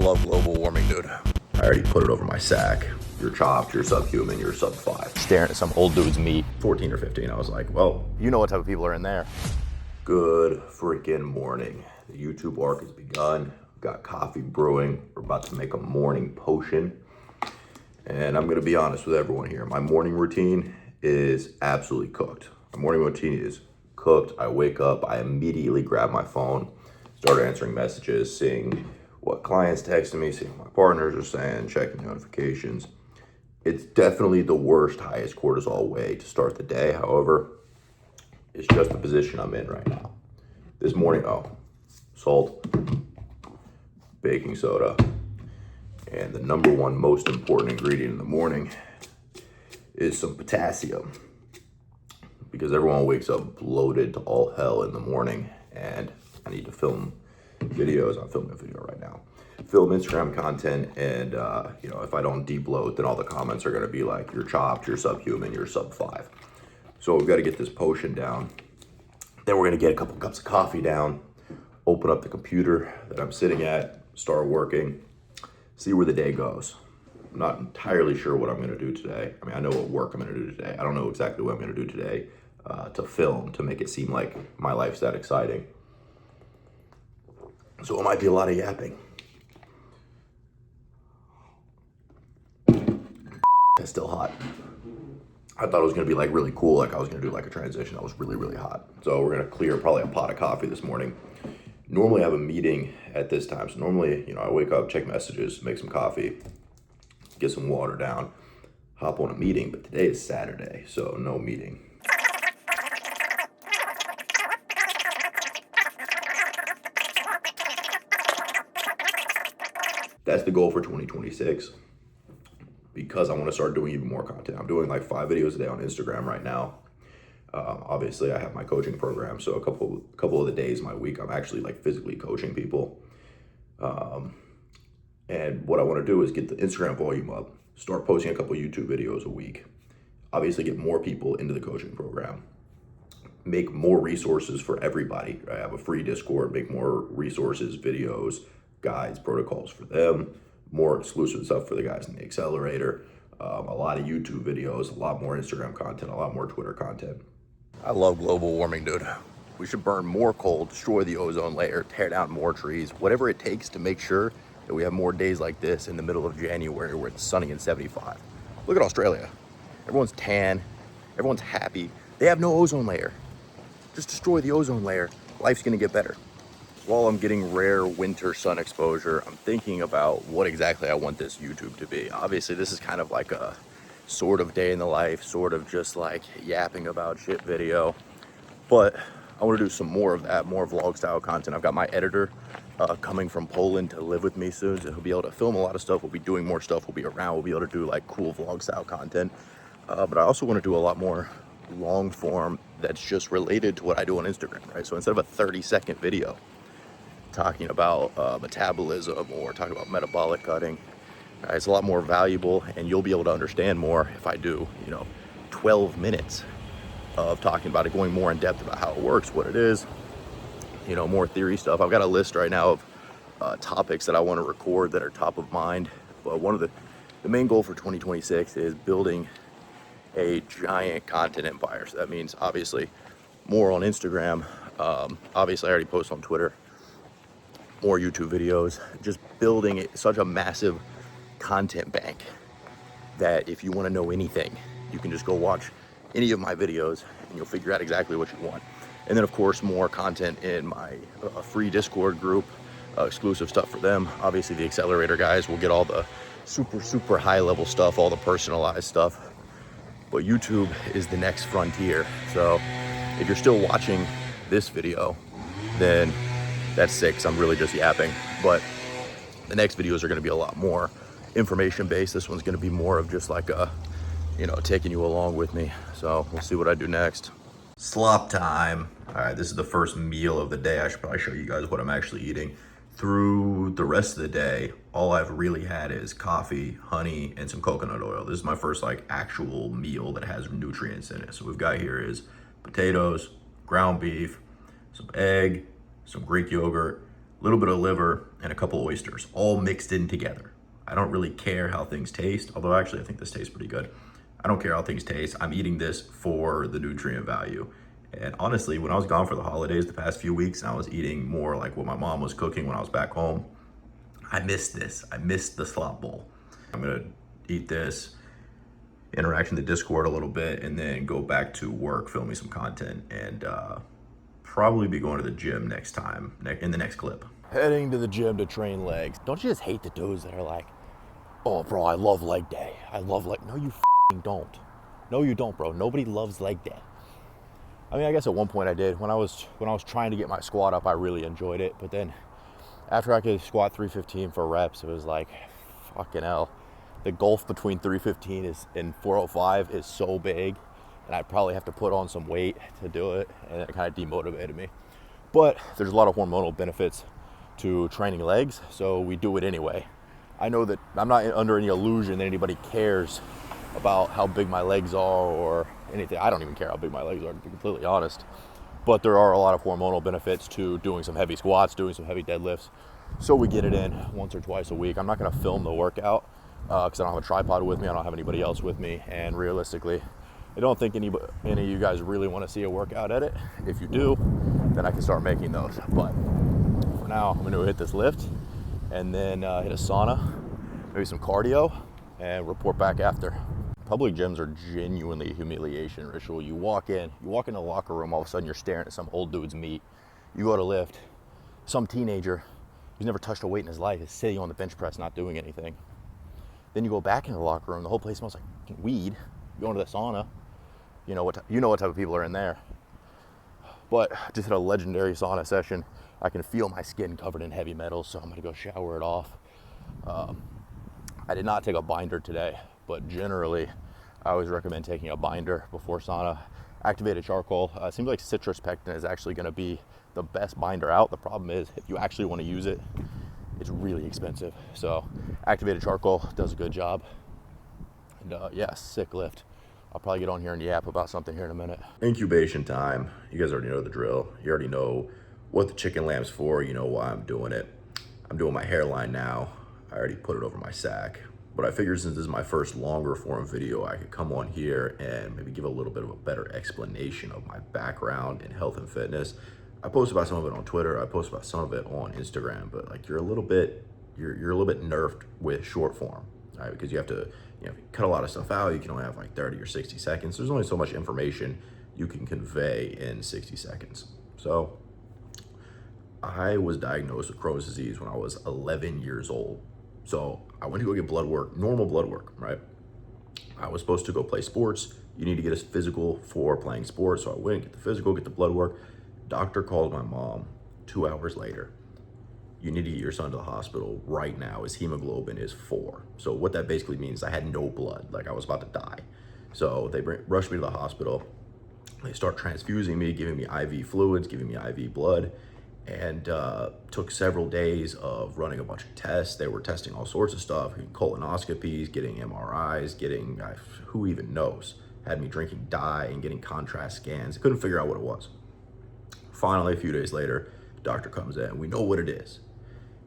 love global warming, dude. I already put it over my sack. You're chopped, you're subhuman, you're sub 5. Staring at some old dude's meat. 14 or 15, I was like, well, you know what type of people are in there. Good freaking morning. The YouTube arc has begun. We've got coffee brewing. We're about to make a morning potion. And I'm gonna be honest with everyone here. My morning routine is absolutely cooked. My morning routine is cooked. I wake up, I immediately grab my phone, start answering messages, seeing what clients texting me, seeing what my partners are saying, checking notifications. It's definitely the worst, highest cortisol way to start the day. However, it's just the position I'm in right now. This morning, salt, baking soda, and the number one most important ingredient in the morning is some potassium. Because everyone wakes up bloated to all hell in the morning, and I need to film videos. I'm filming a video right now. Film Instagram content, and if I don't debloat, then all the comments are gonna be like, you're chopped, you're subhuman, you're sub 5. So we've gotta get this potion down. Then we're gonna get a couple cups of coffee down, open up the computer that I'm sitting at, start working, see where the day goes. I'm not entirely sure what I'm gonna do today. I mean, I know what work I'm gonna do today. I don't know exactly what I'm gonna do today to film, to make it seem like my life's that exciting. So it might be a lot of yapping. It's still hot. I thought it was gonna be like really cool, like I was gonna do like a transition that was really, really hot. So we're gonna clear probably a pot of coffee this morning. Normally I have a meeting at this time. So normally, I wake up, check messages, make some coffee, get some water down, hop on a meeting, but today is Saturday, so no meeting. That's the goal for 2026. Because I want to start doing even more content. I'm doing like 5 videos a day on Instagram right now. Obviously, I have my coaching program, so a couple of the days my week, I'm actually like physically coaching people. And what I want to do is get the Instagram volume up, start posting a couple YouTube videos a week. Obviously, get more people into the coaching program. Make more resources for everybody. I have a free Discord, make more resources, videos, guides, protocols for them. More exclusive stuff for the guys in the accelerator, a lot of YouTube videos, a lot more Instagram content, a lot more Twitter content. I love global warming, dude. We should burn more coal, destroy the ozone layer, tear down more trees, whatever it takes to make sure that we have more days like this in the middle of January where it's sunny and 75. Look at Australia. Everyone's tan, everyone's happy. They have no ozone layer. Just destroy the ozone layer, life's gonna get better. While I'm getting rare winter sun exposure, I'm thinking about what exactly I want this YouTube to be. Obviously, this is kind of like a sort of day in the life, sort of just like yapping about shit video. But I want to do some more of that, more vlog style content. I've got my editor coming from Poland to live with me soon, so he'll be able to film a lot of stuff. We'll be doing more stuff. We'll be around. We'll be able to do like cool vlog style content. But I also want to do a lot more long form that's just related to what I do on Instagram, right? So instead of a 30-second video, talking about metabolism or talking about metabolic cutting, it's a lot more valuable, and you'll be able to understand more if I do 12 minutes of talking about it, going more in depth about how it works, what it is, more theory stuff. I've got a list right now of topics that I want to record that are top of mind, but one of the main goal for 2026 is building a giant content empire. So that means obviously more on Instagram, obviously I already post on Twitter, more YouTube videos, just building such a massive content bank that if you want to know anything, you can just go watch any of my videos and you'll figure out exactly what you want. And then of course, more content in my free Discord group, exclusive stuff for them. Obviously the accelerator guys will get all the super high level stuff, all the personalized stuff. But YouTube is the next frontier. So if you're still watching this video, then that's 6. I'm really just yapping, but the next videos are going to be a lot more information based. This one's going to be more of just like a, taking you along with me. So we'll see what I do next. Slop time. All right, this is the first meal of the day. I should probably show you guys what I'm actually eating. Through the rest of the day, all I've really had is coffee, honey, and some coconut oil. This is my first like actual meal that has nutrients in it. So what we've got here is potatoes, ground beef, some egg, some Greek yogurt, a little bit of liver, and a couple oysters, all mixed in together. I don't really care how things taste, although actually I think this tastes pretty good. I don't care how things taste. I'm eating this for the nutrient value. And honestly, when I was gone for the holidays the past few weeks, and I was eating more like what my mom was cooking when I was back home, I missed this. I missed the slop bowl. I'm gonna eat this, interact in the Discord a little bit, and then go back to work, filming some content, and probably be going to the gym next time, in the next clip. Heading to the gym to train legs. Don't you just hate the dudes that are like, oh bro, I love leg day. I love leg. No, you don't. No, you don't, bro. Nobody loves leg day. I mean, I guess at one point I did. When I was trying to get my squat up, I really enjoyed it. But then after I could squat 315 for reps, it was like, fucking hell. The gulf between 315 and 405 is so big, and I'd probably have to put on some weight to do it, and it kind of demotivated me. But there's a lot of hormonal benefits to training legs, so we do it anyway. I know that I'm not under any illusion that anybody cares about how big my legs are or anything. I don't even care how big my legs are, to be completely honest. But there are a lot of hormonal benefits to doing some heavy squats, doing some heavy deadlifts. So we get it in once or twice a week. I'm not gonna film the workout because I don't have a tripod with me. I don't have anybody else with me. And realistically, I don't think any of you guys really wanna see a workout edit. If you do, then I can start making those. But for now, I'm gonna hit this lift and then hit a sauna, maybe some cardio, and report back after. Public gyms are genuinely a humiliation ritual. You walk in the locker room, all of a sudden you're staring at some old dude's meat. You go to lift, some teenager who's never touched a weight in his life is sitting on the bench press not doing anything. Then you go back into the locker room, the whole place smells like weed. You go into the sauna, you know what type of people are in there. But just had a legendary sauna session. I can feel my skin covered in heavy metals, so I'm gonna go shower it off. I did not take a binder today, but generally I always recommend taking a binder before sauna. Activated charcoal, seems like citrus pectin is actually gonna be the best binder out. The problem is if you actually wanna use it, it's really expensive. So activated charcoal does a good job. And yeah, sick lift. I'll probably get on here and yap about something here in a minute. Incubation time. You guys already know the drill. You already know what the chicken lamb's for. You know why I'm doing it. I'm doing my hairline now. I already put it over my sack. But I figured since this is my first longer form video, I could come on here and maybe give a little bit of a better explanation of my background in health and fitness. I post about some of it on Twitter. I post about some of it on Instagram, but like you're a little bit nerfed with short form, right? Because you have to, cut a lot of stuff out. You can only have like 30 or 60 seconds. There's only so much information you can convey in 60 seconds. So I was diagnosed with Crohn's disease when I was 11 years old. So I went to go get blood work, normal blood work, right? I was supposed to go play sports. You need to get a physical for playing sports. So I went, get the physical, get the blood work. Doctor called my mom 2 hours later. You need to get your son to the hospital right now. His hemoglobin is 4. So what that basically means is I had no blood, like I was about to die. So they rushed me to the hospital. They start transfusing me, giving me IV fluids, giving me IV blood. And took several days of running a bunch of tests. They were testing all sorts of stuff, colonoscopies, getting MRIs, getting, who even knows, had me drinking dye and getting contrast scans. I couldn't figure out what it was. Finally, a few days later, the doctor comes in. We know what it is.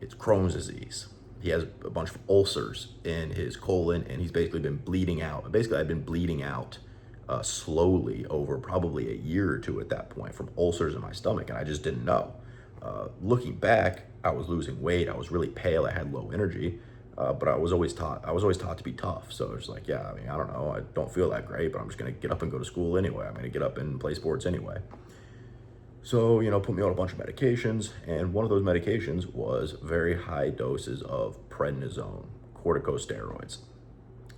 It's Crohn's disease. He has a bunch of ulcers in his colon, and he's basically been bleeding out. Basically, I've been bleeding out slowly over probably a year or two at that point from ulcers in my stomach, and I just didn't know. Looking back, I was losing weight. I was really pale. I had low energy, but I was always taught to be tough. So it's like, yeah, I mean, I don't know. I don't feel that great, but I'm just going to get up and go to school anyway. I'm going to get up and play sports anyway. So, put me on a bunch of medications. And one of those medications was very high doses of prednisone, corticosteroids.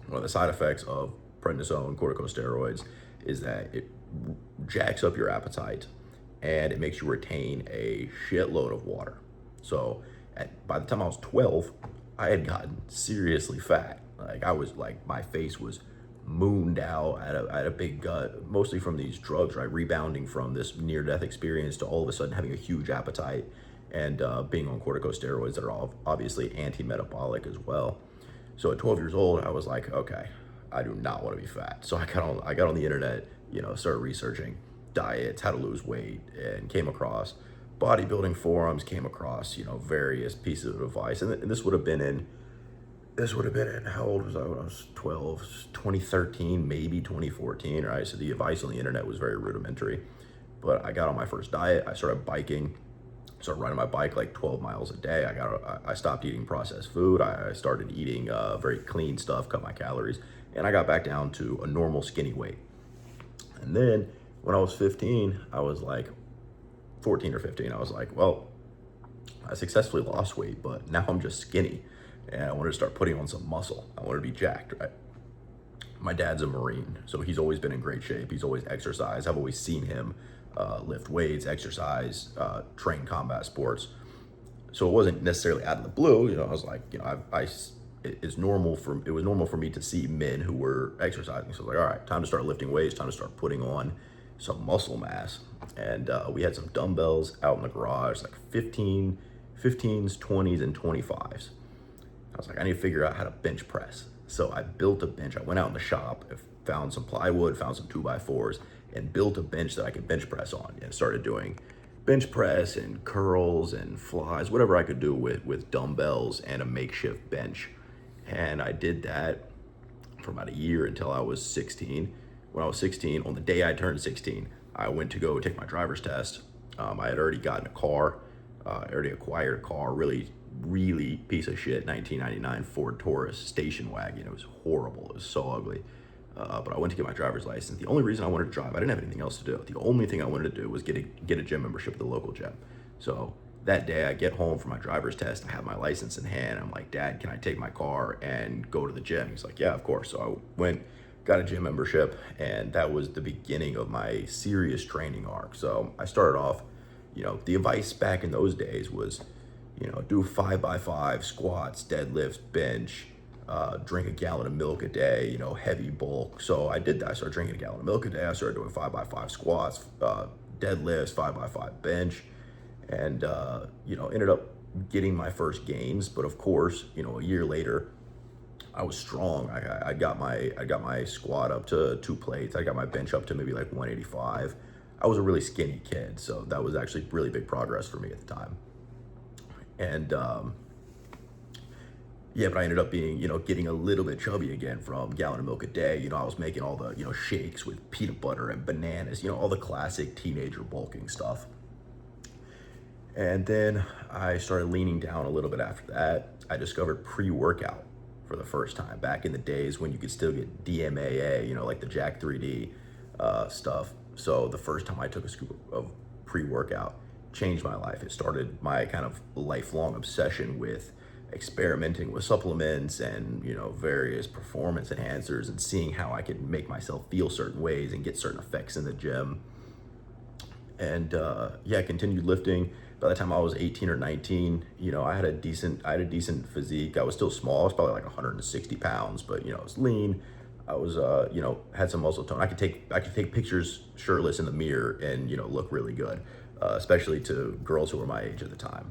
One of the side effects of prednisone, corticosteroids, is that it jacks up your appetite and it makes you retain a shitload of water. So by the time I was 12, I had gotten seriously fat. Like I was like, my face was mooned out. I had a big gut, mostly from these drugs, right? Rebounding from this near-death experience to all of a sudden having a huge appetite and being on corticosteroids that are obviously anti-metabolic as well. So at 12 years old, I was like, okay, I do not want to be fat. So I got on the internet, started researching diets, how to lose weight, and came across bodybuilding forums, came across, various pieces of advice. And this would have been in, how old was I when I was 12? 2013, maybe 2014, right? So the advice on the internet was very rudimentary. But I got on my first diet. I started biking, started riding my bike like 12 miles a day. I stopped eating processed food. I started eating very clean stuff, cut my calories, and I got back down to a normal skinny weight. And then when I was 15, I was like 14 or 15, I was like, well, I successfully lost weight, but now I'm just skinny. And I wanted to start putting on some muscle. I wanted to be jacked, right? My dad's a Marine, so he's always been in great shape. He's always exercised. I've always seen him lift weights, exercise, train combat sports. So it wasn't necessarily out of the blue. I was like, it was normal for me to see men who were exercising. So I was like, all right, time to start lifting weights, time to start putting on some muscle mass. And we had some dumbbells out in the garage, like 15s, 20s, and 25s. I was like, I need to figure out how to bench press. So I built a bench. I went out in the shop, found some plywood, found some 2x4s, and built a bench that I could bench press on, and started doing bench press and curls and flies, whatever I could do with dumbbells and a makeshift bench. And I did that for about a year until I was 16. When I was 16, on the day I turned 16, I went to go take my driver's test. I had already gotten a car. I already acquired a car, really piece of shit 1999 Ford Taurus station wagon. It was horrible. It was so ugly. But I went to get my driver's license. The only reason I wanted to drive, I didn't have anything else to do. The only thing I wanted to do was get a gym membership at the local gym. So that day I get home from my driver's test, I have my license in hand. I'm like, Dad, can I take my car and go to the gym? He's like, yeah, of course. So I went, got a gym membership, and that was the beginning of my serious training arc. So I started off, the advice back in those days was, do 5x5 squats, deadlifts, bench, drink a gallon of milk a day, heavy bulk. So I did that. I started drinking a gallon of milk a day. I started doing 5x5 squats, deadlifts, 5x5 bench, and, ended up getting my first gains. But of course, a year later, I was strong. I got my squat up to 2 plates. I got my bench up to maybe like 185. I was a really skinny kid, so that was actually really big progress for me at the time. And but I ended up being, getting a little bit chubby again from gallon of milk a day. I was making all the, shakes with peanut butter and bananas, all the classic teenager bulking stuff. And then I started leaning down a little bit after that. I discovered pre-workout for the first time back in the days when you could still get DMAA, like the Jack 3D stuff. So the first time I took a scoop of pre-workout changed my life. It started my kind of lifelong obsession with experimenting with supplements and, various performance enhancers and seeing how I could make myself feel certain ways and get certain effects in the gym. And I continued lifting. By the time I was 18 or 19, I had a decent physique. I was still small. I was probably like 160 pounds, but I was lean. I was had some muscle tone. I could take pictures shirtless in the mirror and look really good, especially to girls who were my age at the time.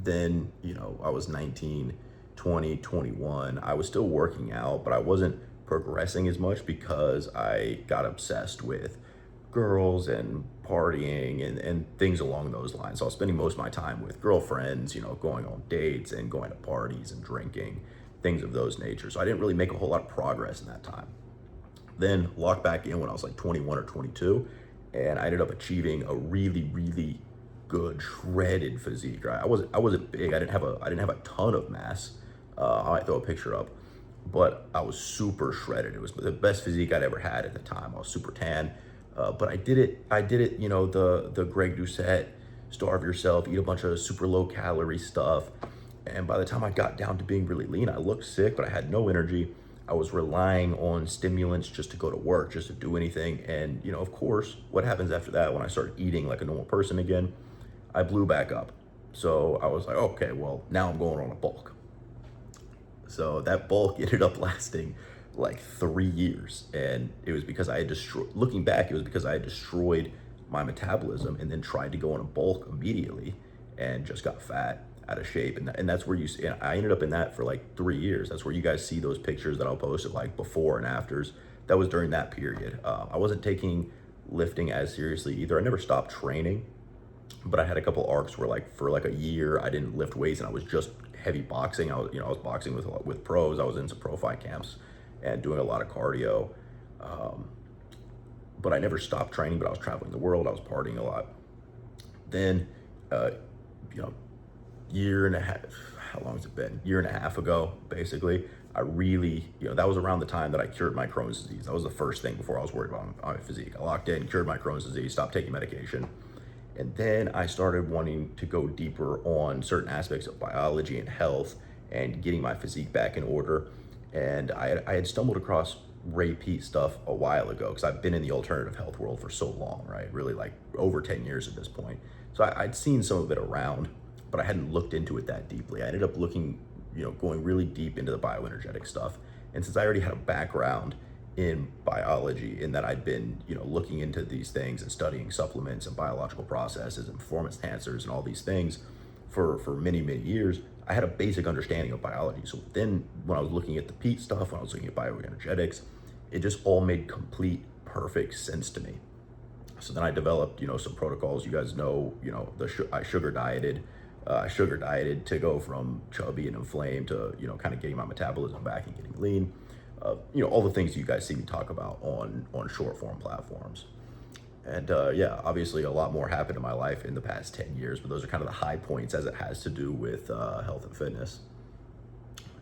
Then I was 19, 20, 21. I was still working out, but I wasn't progressing as much because I got obsessed with girls and partying and things along those lines. So I was spending most of my time with girlfriends, going on dates and going to parties and drinking, things of those nature. So I didn't really make a whole lot of progress in that time. Then locked back in when I was like 21 or 22, and I ended up achieving a really good shredded physique. Right? I wasn't big. I didn't have a ton of mass. I might throw a picture up, but I was super shredded. It was the best physique I'd ever had at the time. I was super tan. But I did it, the Greg Doucette, starve yourself, eat a bunch of super low calorie stuff. And by the time I got down to being really lean, I looked sick, but I had no energy. I was relying on stimulants just to go to work, just to do anything. And, of course, what happens after that when I started eating like a normal person again? I blew back up. So I was like, okay, well, now I'm going on a bulk. So that bulk ended up lasting like 3 years, and it was because I had looking back, it was because I had destroyed my metabolism and then tried to go on a bulk immediately and just got fat, out of shape. And that's where I ended up in that for like 3 years. That's where you guys see those pictures that I'll post of like before and afters. That was during that period. I wasn't taking lifting as seriously either. I never stopped training, But I had a couple arcs where like for like a year I didn't lift weights and I was just heavy boxing. I was boxing with pros. I was in some pro fight camps and doing a lot of cardio. But I never stopped training, but I was traveling the world. I was partying a lot. Then, you know, year and a half, how long has it been? Year and a half ago, basically, I really, that was around the time that I cured my Crohn's disease. That was the first thing before I was worried about my physique. I locked in, cured my Crohn's disease, stopped taking medication. And then I started wanting to go deeper on certain aspects of biology and health and getting my physique back in order. And I had stumbled across Ray Peat stuff a while ago because I've been in the alternative health world for so long, right? Really like over 10 years at this point. So I'd seen some of it around, but I hadn't looked into it that deeply. I ended up looking, going really deep into the bioenergetic stuff. And since I already had a background in biology, in that I'd been, looking into these things and studying supplements and biological processes and performance enhancers and all these things for many, many years, I had a basic understanding of biology. So then when I was looking at the peat stuff, when I was looking at bioenergetics, it just all made complete, perfect sense to me. So then I developed, some protocols. You guys know, I sugar dieted. Sugar dieted to go from chubby and inflamed to, kind of getting my metabolism back and getting lean. All the things you guys see me talk about on short form platforms. And yeah, obviously a lot more happened in my life in the past 10 years, but those are kind of the high points as it has to do with health and fitness.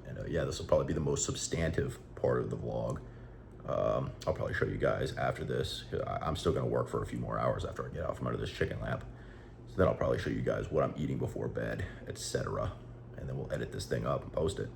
And yeah, this will probably be the most substantive part of the vlog. I'll probably show you guys after this. I'm still gonna work for a few more hours after I get out from under this chicken lamp. So then I'll probably show you guys what I'm eating before bed, etc. And then we'll edit this thing up and post it.